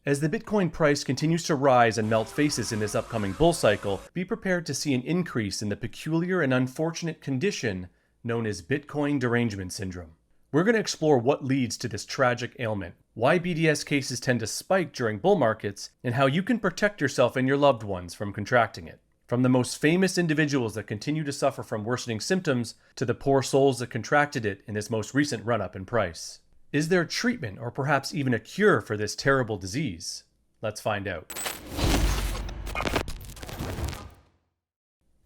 As the Bitcoin price continues to rise and melt faces in this upcoming bull cycle, be prepared to see an increase in the peculiar and unfortunate condition known as Bitcoin Derangement Syndrome. We're going to explore what leads to this tragic ailment, why BDS cases tend to spike during bull markets, and how you can protect yourself and your loved ones from contracting it. From the most famous individuals that continue to suffer from worsening symptoms to the poor souls that contracted it in this most recent run-up in price. Is there treatment or perhaps even a cure for this terrible disease? Let's find out.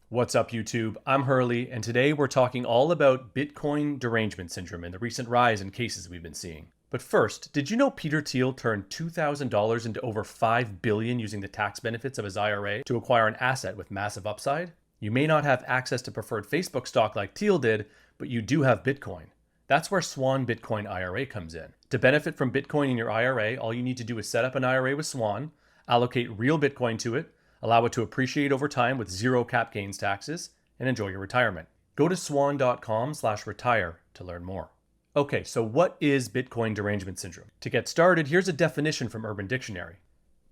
What's up, YouTube? I'm Hurley, and today we're talking all about Bitcoin Derangement Syndrome and the recent rise in cases we've been seeing. But first, did you know Peter Thiel turned $2,000 into over $5 billion using the tax benefits of his IRA to acquire an asset with massive upside? You may not have access to preferred Facebook stock like Thiel did, but you do have Bitcoin. That's where Swan Bitcoin IRA comes in. To benefit from Bitcoin in your IRA, all you need to do is set up an IRA with Swan, allocate real Bitcoin to it, allow it to appreciate over time with zero cap gains taxes, and enjoy your retirement. Go to swan.com/retire to learn more. Okay, so what is Bitcoin Derangement Syndrome? To get started, here's a definition from Urban Dictionary.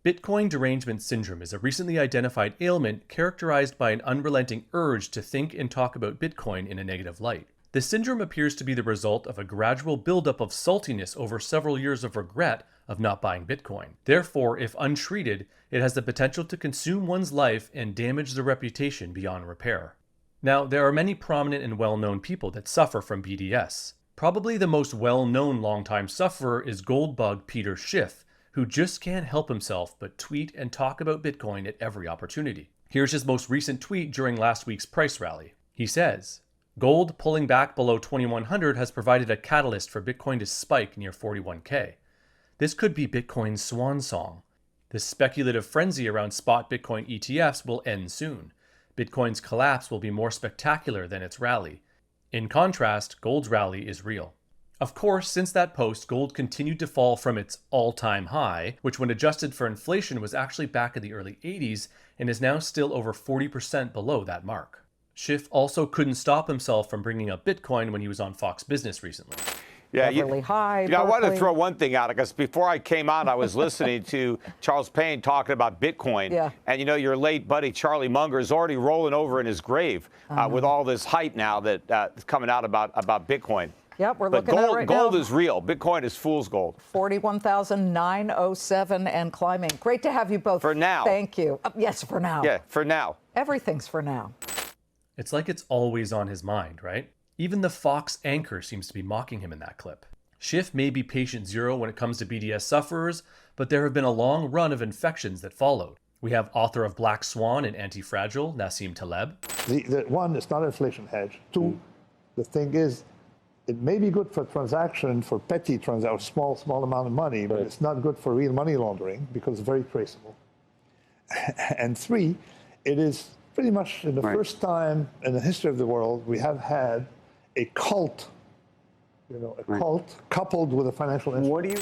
Bitcoin Derangement Syndrome is a recently identified ailment characterized by an unrelenting urge to think and talk about Bitcoin in a negative light. The syndrome appears to be the result of a gradual buildup of saltiness over several years of regret of not buying Bitcoin. Therefore, if untreated, it has the potential to consume one's life and damage the reputation beyond repair. Now, there are many prominent and well-known people that suffer from BDS. Probably the most well-known longtime sufferer is gold bug Peter Schiff, who just can't help himself but tweet and talk about Bitcoin at every opportunity. Here's his most recent tweet during last week's price rally. He says, "Gold pulling back below 2100 has provided a catalyst for Bitcoin to spike near 41K. This could be Bitcoin's swan song. This speculative frenzy around spot Bitcoin ETFs will end soon. Bitcoin's collapse will be more spectacular than its rally. In contrast, gold's rally is real." Of course, since that post, gold continued to fall from its all-time high, which when adjusted for inflation was actually back in the early 80s and is now still over 40% below that mark. Schiff also couldn't stop himself from bringing up Bitcoin when he was on Fox Business recently. Yeah, I wanted to throw one thing out because before I came on, I was listening to Charles Payne talking about Bitcoin. Yeah. And, you know, your late buddy Charlie Munger is already rolling over in his grave with all this hype now that's coming out about Bitcoin. Yep, we're But looking at it right now. gold is real. Bitcoin is fool's gold. 41,907 and climbing. Great to have you both. For now. Thank you. Yes, for now. Yeah, for now. Everything's for now. It's like it's always on his mind, right? Even the Fox anchor seems to be mocking him in that clip. Schiff may be patient zero when it comes to BDS sufferers, but there have been a long run of infections that followed. We have author of Black Swan and Anti-Fragile, Nassim Taleb. The one, it's not an inflation hedge. Two, the thing is, it may be good for transaction, for petty transactions, small amount of money, but it's not good for real money laundering because it's very traceable. And three, it is pretty much the first time in the history of the world we have had a cult, cult coupled with a financial instrument. What do you...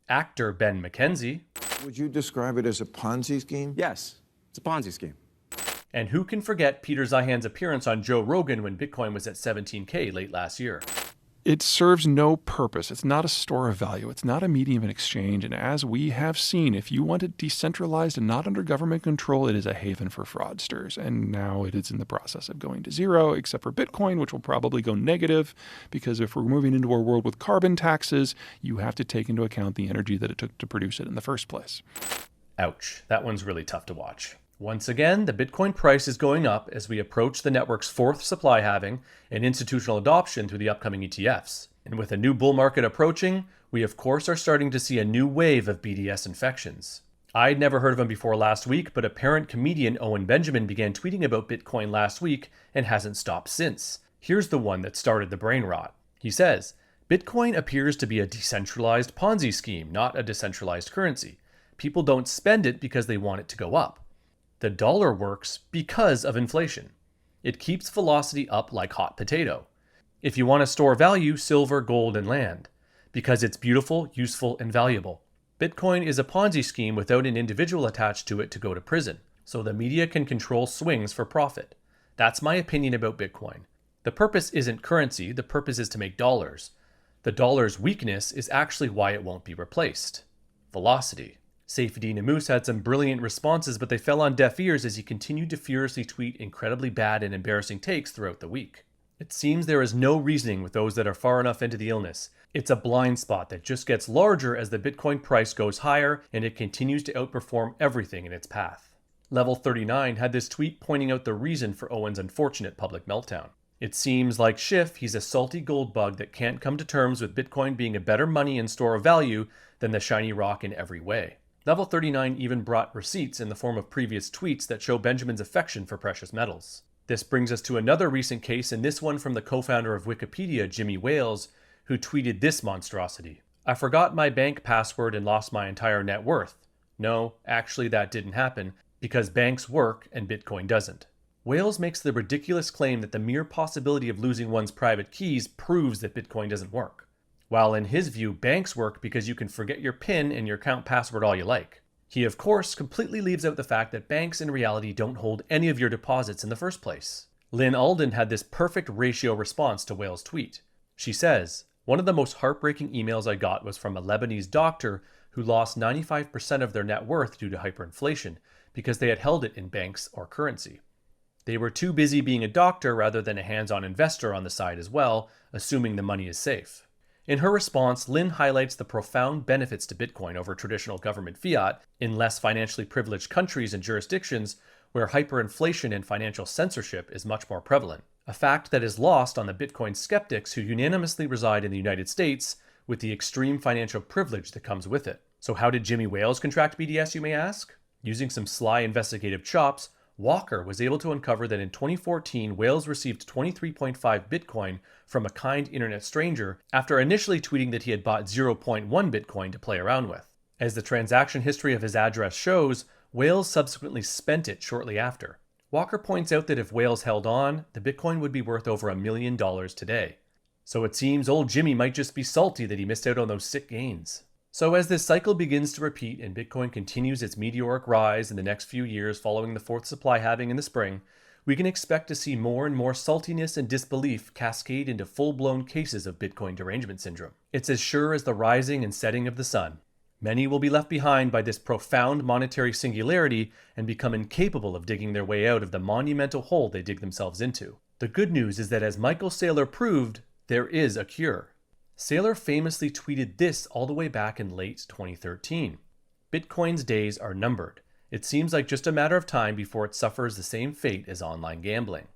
Actor Ben McKenzie. Would you describe it as a Ponzi scheme? Yes, it's a Ponzi scheme. And who can forget Peter Zeihan's appearance on Joe Rogan when Bitcoin was at 17K late last year? It serves no purpose. It's not a store of value. It's not a medium of exchange. And as we have seen, if you want it decentralized and not under government control, it is a haven for fraudsters. And now it is in the process of going to zero, except for Bitcoin, which will probably go negative, because if we're moving into a world with carbon taxes, you have to take into account the energy that it took to produce it in the first place. Ouch, that one's really tough to watch. Once again, the Bitcoin price is going up as we approach the network's fourth supply halving and institutional adoption through the upcoming ETFs. And with a new bull market approaching, we of course are starting to see a new wave of BDS infections. I'd never heard of him before last week, but apparent comedian Owen Benjamin began tweeting about Bitcoin last week and hasn't stopped since. Here's the one that started the brain rot. He says, "Bitcoin appears to be a decentralized Ponzi scheme, not a decentralized currency. People don't spend it because they want it to go up. The dollar works because of inflation. It keeps velocity up like hot potato. If you want to store value, silver, gold, and land. Because it's beautiful, useful, and valuable. Bitcoin is a Ponzi scheme without an individual attached to it to go to prison, so the media can control swings for profit. That's my opinion about Bitcoin. The purpose isn't currency, the purpose is to make dollars. The dollar's weakness is actually why it won't be replaced. Velocity." Saifedean Ammous had some brilliant responses, but they fell on deaf ears as he continued to furiously tweet incredibly bad and embarrassing takes throughout the week. It seems there is no reasoning with those that are far enough into the illness. It's a blind spot that just gets larger as the Bitcoin price goes higher and it continues to outperform everything in its path. Level 39 had this tweet pointing out the reason for Owen's unfortunate public meltdown. It seems like Schiff, he's a salty gold bug that can't come to terms with Bitcoin being a better money and store of value than the shiny rock in every way. Level 39 even brought receipts in the form of previous tweets that show Benjamin's affection for precious metals. This brings us to another recent case, and this one from the co-founder of Wikipedia, Jimmy Wales, who tweeted this monstrosity. "I forgot my bank password and lost my entire net worth. No, actually that didn't happen, because banks work and Bitcoin doesn't." Wales makes the ridiculous claim that the mere possibility of losing one's private keys proves that Bitcoin doesn't work. While in his view, banks work because you can forget your PIN and your account password all you like. He, of course, completely leaves out the fact that banks in reality don't hold any of your deposits in the first place. Lynn Alden had this perfect ratio response to Wales' tweet. She says, "One of the most heartbreaking emails I got was from a Lebanese doctor who lost 95% of their net worth due to hyperinflation because they had held it in banks or currency. They were too busy being a doctor rather than a hands-on investor on the side as well, assuming the money is safe." In her response, Lynn highlights the profound benefits to Bitcoin over traditional government fiat in less financially privileged countries and jurisdictions where hyperinflation and financial censorship is much more prevalent, a fact that is lost on the Bitcoin skeptics who unanimously reside in the United States with the extreme financial privilege that comes with it. So how did Jimmy Wales contract BDS, you may ask? Using some sly investigative chops, Walker was able to uncover that in 2014, Wales received 23.5 Bitcoin from a kind internet stranger after initially tweeting that he had bought 0.1 Bitcoin to play around with. As the transaction history of his address shows, Wales subsequently spent it shortly after. Walker points out that if Wales held on, the Bitcoin would be worth over $1 million today. So it seems old Jimmy might just be salty that he missed out on those sick gains. So as this cycle begins to repeat and Bitcoin continues its meteoric rise in the next few years following the fourth supply halving in the spring, we can expect to see more and more saltiness and disbelief cascade into full-blown cases of Bitcoin derangement syndrome. It's as sure as the rising and setting of the sun. Many will be left behind by this profound monetary singularity and become incapable of digging their way out of the monumental hole they dig themselves into. The good news is that as Michael Saylor proved, there is a cure. Saylor famously tweeted this all the way back in late 2013. "Bitcoin's days are numbered. It seems like just a matter of time before it suffers the same fate as online gambling."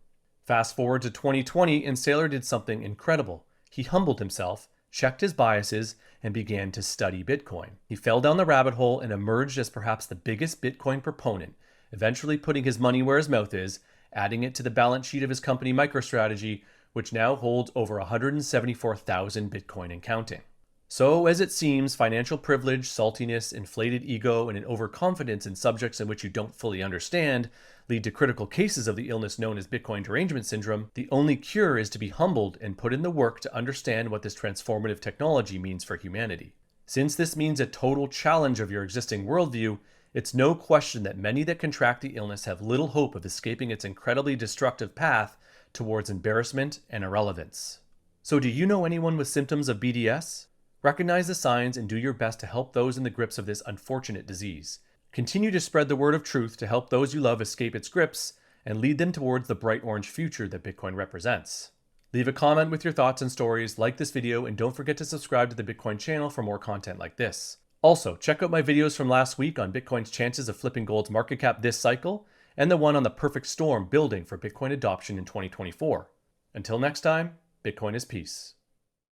Fast forward to 2020 and Saylor did something incredible. He humbled himself, checked his biases, and began to study Bitcoin. He fell down the rabbit hole and emerged as perhaps the biggest Bitcoin proponent, eventually putting his money where his mouth is, adding it to the balance sheet of his company MicroStrategy, which now holds over 174,000 Bitcoin and counting. So, as it seems, financial privilege, saltiness, inflated ego, and an overconfidence in subjects in which you don't fully understand lead to critical cases of the illness known as Bitcoin derangement syndrome. The only cure is to be humbled and put in the work to understand what this transformative technology means for humanity. Since this means a total challenge of your existing worldview, it's no question that many that contract the illness have little hope of escaping its incredibly destructive path towards embarrassment and irrelevance. So do you know anyone with symptoms of BDS? Recognize the signs and do your best to help those in the grips of this unfortunate disease. Continue to spread the word of truth to help those you love escape its grips and lead them towards the bright orange future that Bitcoin represents. Leave a comment with your thoughts and stories, like this video, and don't forget to subscribe to the Bitcoin channel for more content like this. Also, check out my videos from last week on Bitcoin's chances of flipping gold's market cap this cycle, and the one on the perfect storm building for Bitcoin adoption in 2024. Until next time, Bitcoin is peace.